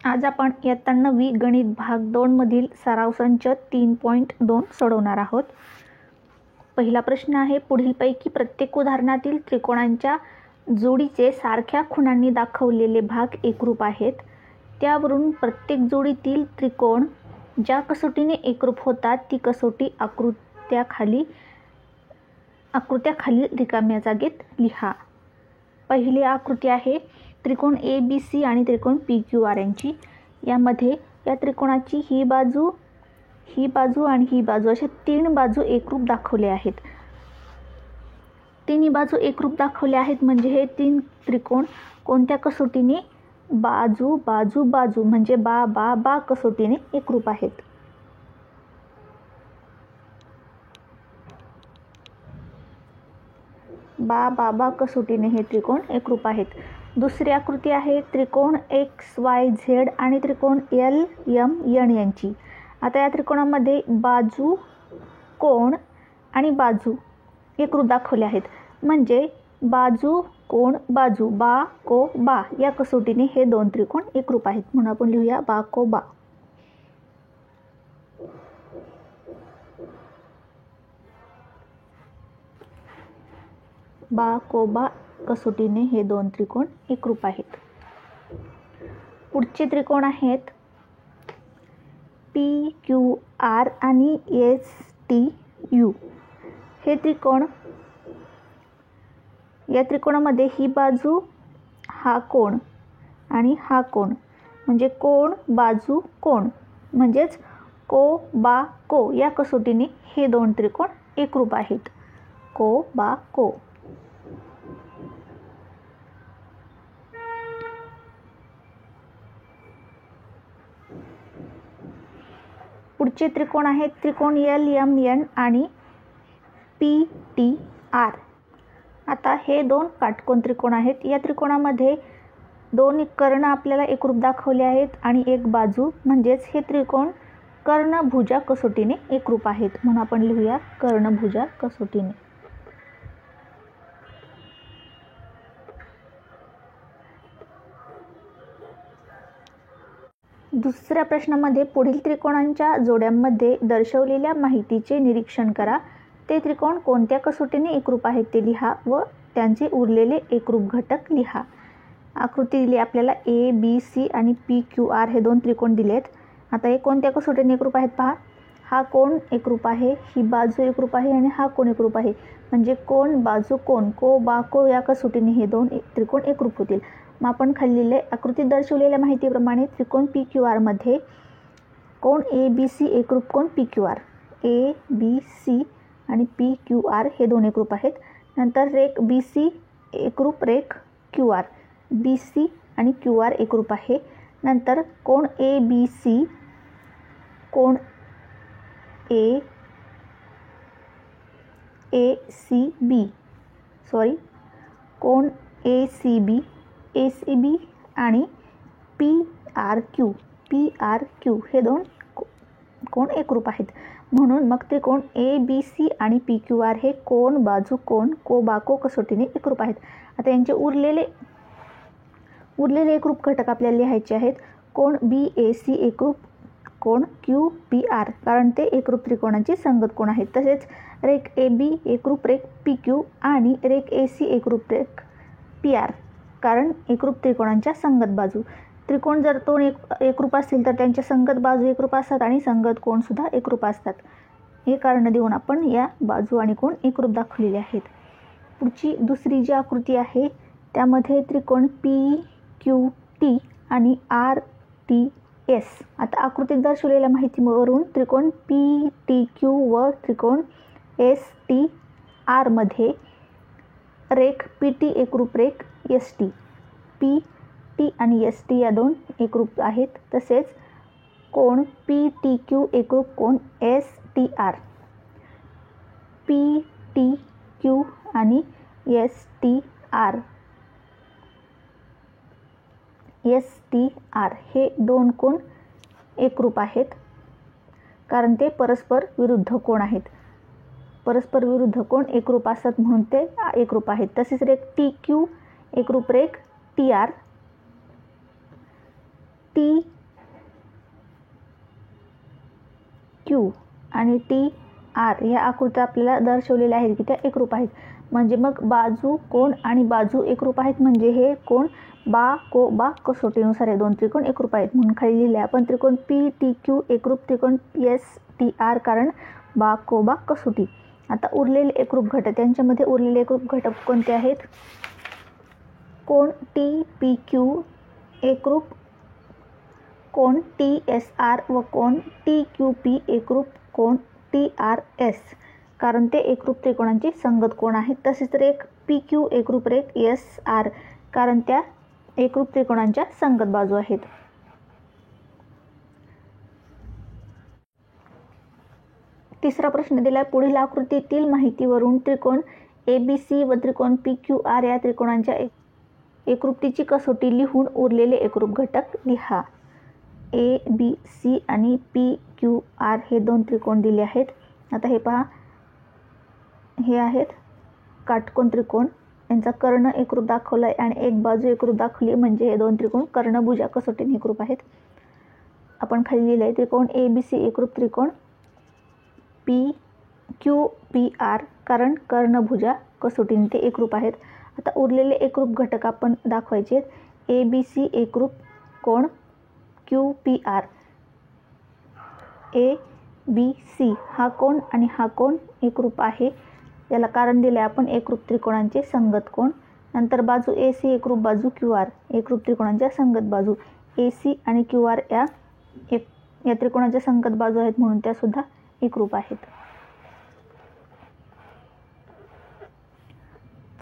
आज आपण इयत्ता 9वी गणित भाग 2 मधील सराव संच 3.2 सोडवणार आहोत. पहिला प्रश्न आहे, पुढीलपैकी प्रत्येक उदाहरणातील त्रिकोणांच्या जोडीचे सारख्या खुणांनी दाखवलेले भाग एकरूप आहेत. त्यावरून प्रत्येक जोडीतील त्रिकोण ज्या कसोटीने एकरूप होतात ती कसोटी आकृत्याखाली रिकाम्या जागेत लिहा. पहिली आकृती आहे त्रिकोण ABC आणि त्रिकोण PQR यांची. यामध्ये या त्रिकोणाची ही बाजू आणि ही बाजू अशा 3 बाजू एकरूप दाखवल्या आहेत. तिन्ही बाजू एकरूप दाखवल्या आहेत म्हणजे हे 3 त्रिकोण कोणत्या कसोटीने बाजू म्हणजे बा कसोटीने एकरूप आहेत. बा कसोटीने हे त्रिकोण एकरूप आहेत. दुसरी आकृती आहे त्रिकोण XYZ आणि त्रिकोण LMN यांची. आता या त्रिकोणामध्ये बाजू, कोण आणि बाजू एकरूप दाखवले आहेत म्हणजे बाजू, कोण, बाजू, बा को बा या कसोटीने हे 2 त्रिकोण एकरूप आहेत. म्हणून आपण लिहूया बा को बा. बा को बा कसोटीने हे 2 त्रिकोण एकरूप आहेत. पुढचे त्रिकोण आहेत PQR आणि STU. हे त्रिकोण, या त्रिकोणामध्ये ही बाजू, हा कोण आणि हा कोण म्हणजे कोण बाजू कोण म्हणजेच को बा को या कसोटीने हे 2 त्रिकोण एकरूप आहेत. को बा को. पुढचे त्रिकोण आहेत त्रिकोण LMN आणि PTR. आता हे 2 काटकोन त्रिकोण आहेत. या त्रिकोणामध्ये 2 कर्ण आपल्याला एकरूप दाखवले आहेत आणि एक बाजू म्हणजेच हे त्रिकोण कर्णभुजा कसोटीने एकरूप आहेत. म्हणून आपण लिहूया कर्णभुजा कसोटीने. दुसऱ्या प्रश्नामध्ये पुढील त्रिकोणांच्या जोड्यांमध्ये दर्शवलेल्या माहितीचे निरीक्षण करा. ते त्रिकोण कोणत्या कसोटीने एकरूप आहेत ते लिहा व त्यांचे उरलेले एकरूप घटक लिहा. आकृती दिली आपल्याला ABC आणि PQR हे 2 त्रिकोण दिलेत. आता हे कोणत्या कसोटीने एकरूप आहेत पहा. हा कोण एकरूप आहे, ही बाजू एकरूप आहे आणि हा कोण एकरूप आहे म्हणजे कोण बाजू कोण को बा को या कसोटीने हे 2 त्रिकोण एकरूप होतील. मग आपण खाल्लेले आकृतीत दर्शवलेल्या माहितीप्रमाणे त्रिकोण PQR मध्ये कोण ABC एकरूप कोण PQR. ABC आणि PQR हे 2 एकरूप आहेत. नंतर रेख BC एकरूप रेख QR. BC आणि QR एकरूप आहे. नंतर कोण ABC कोण कोण ACB आणि PRQ हे 2 कोण एकरूप आहेत. म्हणून मग त्रिकोण ABC आणि PQR हे कोण बाजू कोण को बा को कसोटीने एकरूप आहेत. आता यांचे उरलेले एकरूप घटक आपल्याला लिहायचे आहेत. कोण BAC एकरूप कोण QPR कारण ते एकरूप त्रिकोणाचे संगत कोण आहेत. तसेच रेख AB एकरूप रेख PQ आणि रेख AC एकरूप रेख PR कारण एकरूप त्रिकोणांच्या संगत बाजू. त्रिकोण जर 2 एकरूप असतील तर त्यांच्या संगत बाजू एकरूप असतात आणि संगत कोण सुद्धा एकरूप असतात. हे कारण देऊन आपण या बाजू आणि कोण एकरूप दाखवलेले आहेत. पुढची दुसरी जी आकृती आहे त्यामध्ये त्रिकोण PQT आणि RTS. आता आकृतीत दर्शवलेल्या माहितीवरून त्रिकोण PTQ व त्रिकोण STR मध्ये रेख PT एकरूप रेख ST. PT आणि ST या 2 एकरूप आहेत. तसेच कोण PTQ एकरूप कोण STR. PTQ आणि STR हे 2 कोण एकरूप आहेत कारण ते परस्पर विरुद्ध कोण आहेत. परस्पर विरुद्ध कोण एकरूप असतात म्हणून ते एकरूप आहेत. तसेच रेख TQ एकरूप रेख TR टी क्यू आणि टी आर ह्या आकृत्या आपल्याला दर्शवलेल्या आहेत की त्या एकरूप आहेत. म्हणजे मग बाजू कोण आणि बाजू एकरूप आहेत म्हणजे हे कोण बा को बा कसोटीनुसार हे दोन त्रिकोण एकरूप आहेत म्हणून खाली लिहिले आपण त्रिकोण पी टी क्यू एकरूप त्रिकोण एस टी आर कारण बा को बा कसोटी. आता उरलेले एकरूप घटक त्यांच्यामध्ये उरलेले एकरूप घटक कोणते आहेत? कोण टी पी क्यू एकरूप कोण टी एस आर व कोण टी क्यू पी एकरूप कोण टी आर एस कारण ते एकरूप त्रिकोणांचे संगत कोण आहेत. तसेच रेख पी क्यू एकरूप रेख एस आर कारण त्या एकरूप त्रिकोणांच्या संगत बाजू आहेत. तिसरा प्रश्न दिला पुढील आकृतीतील माहितीवरून त्रिकोण ABC व त्रिकोण PQR या त्रिकोणांच्या एकरूपतेची कसोटी लिहून उरलेले एकरूप घटक लिहा. ABC आणि PQR हे दोन त्रिकोण दिले आहेत. आता हे पहा, हे आहेत काटकोन त्रिकोण, यांचा कर्ण एकरूप दाखवला आहे आणि एक बाजू एकरूप दाखवली म्हणजे हे दोन त्रिकोण कर्णभुजा कसोटीने एकरूप आहेत. आपण खाली लिहिले आहे त्रिकोण ABC एकरूप त्रिकोण PQPR कारण कर्णभुजा कसोटीने ते एकरूप आहेत. आता उरलेले एकरूप घटक आपण दाखवायचे आहेत. ABC एकरूप कोण QPR. ABC हा कोण आणि हा कोण एकरूप आहे, याला कारण दिले आपण एकरूप त्रिकोणांचे संगत कोण. नंतर बाजू AC एकरूप बाजू QR एकरूप त्रिकोणांच्या संगत बाजू. AC आणि QR या त्रिकोणाच्या संगत बाजू आहेत म्हणून त्या सुद्धा एकरूप आहेत.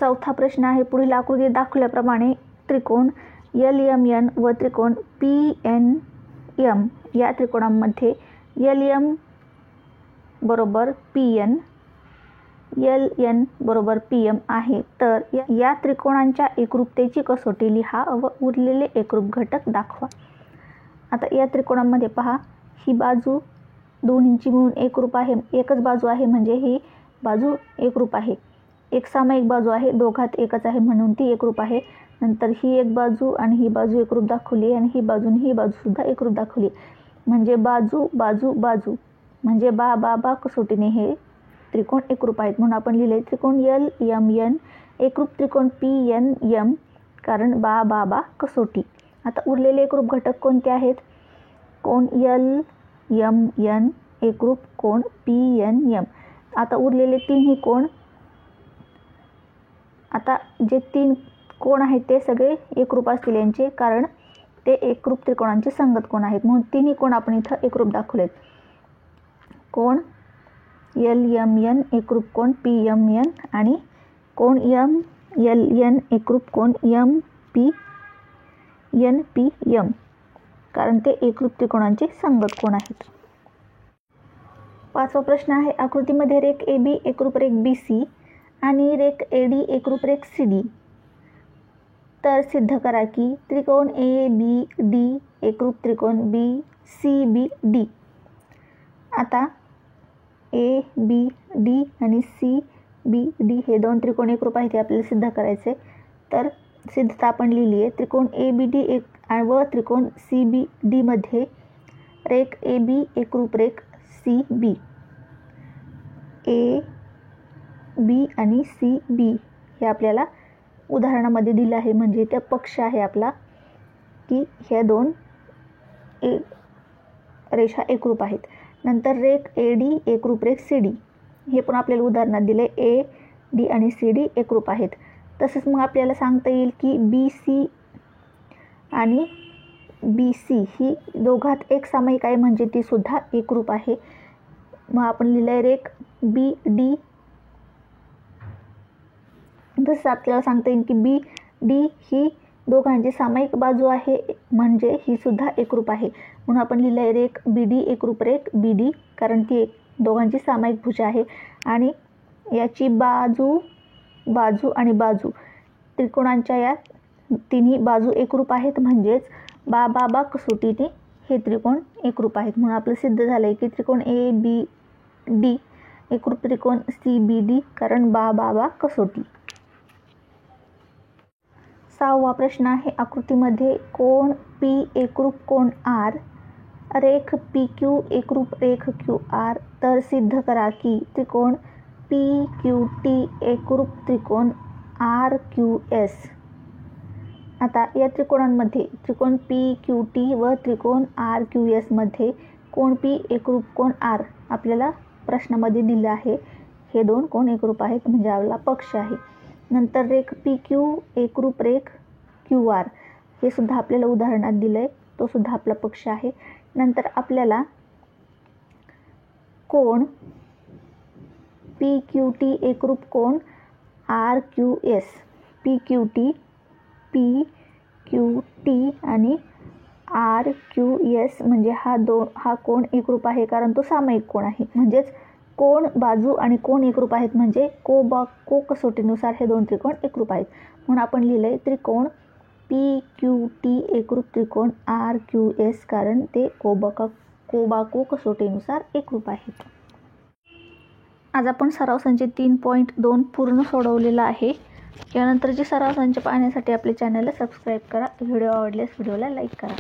चौथा प्रश्न आहे पुढील आकृती दाखवल्याप्रमाणे त्रिकोण LMN व त्रिकोण PNM या त्रिकोणांमध्ये LM बरोबर PN LN बरोबर PM आहे. तर या त्रिकोणांच्या एकरूपतेची कसोटी लिहा व उरलेले एकरूप घटक दाखवा. आता या त्रिकोणांमध्ये पहा, ही बाजू दोन्हींची मिळून एकरूप आहे, एकच बाजू आहे म्हणजे ही बाजू एकरूप आहे. एक सामायिक बाजू आहे, दोघात एकच आहे म्हणून ती एकरूप आहे. नंतर ही एक बाजू आणि ही बाजू एकरूप दाखवली आणि ही बाजू आणि ही बाजू सुद्धा एकरूप दाखवली म्हणजे बाजू बाजू बाजू म्हणजे बा बा बा कसोटीने हे त्रिकोण एकरूप आहेत म्हणून आपण लिहिले त्रिकोण LMN एकरूप त्रिकोण PNM कारण बा बा बा कसोटी. आता उरलेले एकरूप घटक कोणते आहेत? कोण LMN एकरूप कोण PNM. आता उरलेले तिन्ही कोण, आता जे तीन कोण आहेत ते सगळे एकरूप असतील यांचे कारण ते एकरूप त्रिकोणांचे संगत कोण आहेत म्हणून तिन्ही कोण आपण इथं एकरूप दाखवलेत. कोण LMN एकरूप कोण PMN आणि कोण LN एकरूप कोण NPM कारण ते एकरूप त्रिकोणांचे संगत कोण आहेत. पाचवा प्रश्न आहे आकृतीमध्ये रेख AB एकरूप रेख BC आणि रेख AD एकरूप रेख CD. तर सिद्ध करा की त्रिकोण ABD एकरूप त्रिकोण BCBD. आता ABD आणि CBD हे दोन त्रिकोण एकरूप आहेत हे आपल्याला सिद्ध करायचे. तर सिद्धता आपण लिहिली आहे त्रिकोण ABD व त्रिकोण CBD मध्ये रेख AB एकरूप रेख CB. AB आणि CB हे आपल्याला उदाहरणामध्ये दिलं आहे म्हणजे त्या पक्ष आहे आपला की ह्या दोन रेषा एकरूप आहेत. नंतर रेख AD एकरूप रेख CD हे पण आपल्याला उदाहरणात दिले AD आणि CD एकरूप आहेत. तसंच मग आपल्याला सांगता येईल की BC आणि BC ही दोघात एक सामायिक आहे म्हणजे ती सुद्धा एकरूप आहे. मग आपण लिहिलं आहे रेख BD. तसं आपल्याला सांगता येईल की BD ही दोघांची सामायिक बाजू आहे म्हणजे ही सुद्धा एकरूप आहे म्हणून आपण लिहिलं आहे रेख BD एकरूप रेख BD कारण ती दोघांची सामायिक भुजा आहे आणि याची बाजू बाजू आणि बाजू त्रिकोणांच्या या तिन्ही बाजू एकरूप आहेत म्हणजेच बा बा बा कसोटीने हे त्रिकोण एकरूप आहेत म्हणून आपलं सिद्ध झालं आहे की त्रिकोण ABD एकरूप त्रिकोण CBD कारण बा बा बा कसोटी. 6वा प्रश्न आहे, आकृतीमध्ये कोन P एकरूप कोन R, रेख PQ एकरूप रेख QR, तर सिद्ध करा की त्रिकोण PQT एकरूप त्रिकोण RQS. आता या त्रिकोणांमध्ये त्रिकोण PQT व त्रिकोण RQS मध्ये कोण P एकरूप कोण R आपल्याला प्रश्नामध्ये दिलं आहे. हे दोन कोण एकरूप आहेत म्हणजे आपला पक्ष आहे. नंतर रेख PQ एकरूप रेख QR हे सुद्धा आपल्याला उदाहरणात दिलंय, तो सुद्धा आपला पक्ष आहे. नंतर आपल्याला कोण PQT एकरूप कोण RQS, PQT आणि RQS म्हणजे हा कोण एकरूप आहे कारण तो सामायिक कोण आहे. म्हणजेच कोण बाजू आणि कोण एकरूप आहेत म्हणजे को कसोटीनुसार हे दोन त्रिकोण एकरूप आहेत. म्हणून आपण लिहिलंय त्रिकोण PQT एकरूप त्रिकोण RQS कारण ते को कसोटीनुसार एकरूप आहेत. आज आपण सराव संच 3.2 पूर्ण सोडवलेला आहे. यानंतरचे सराव संच पाहण्यासाठी आपल्या चॅनलला सबस्क्राईब करा. व्हिडिओ आवडल्यास व्हिडिओला लाईक करा.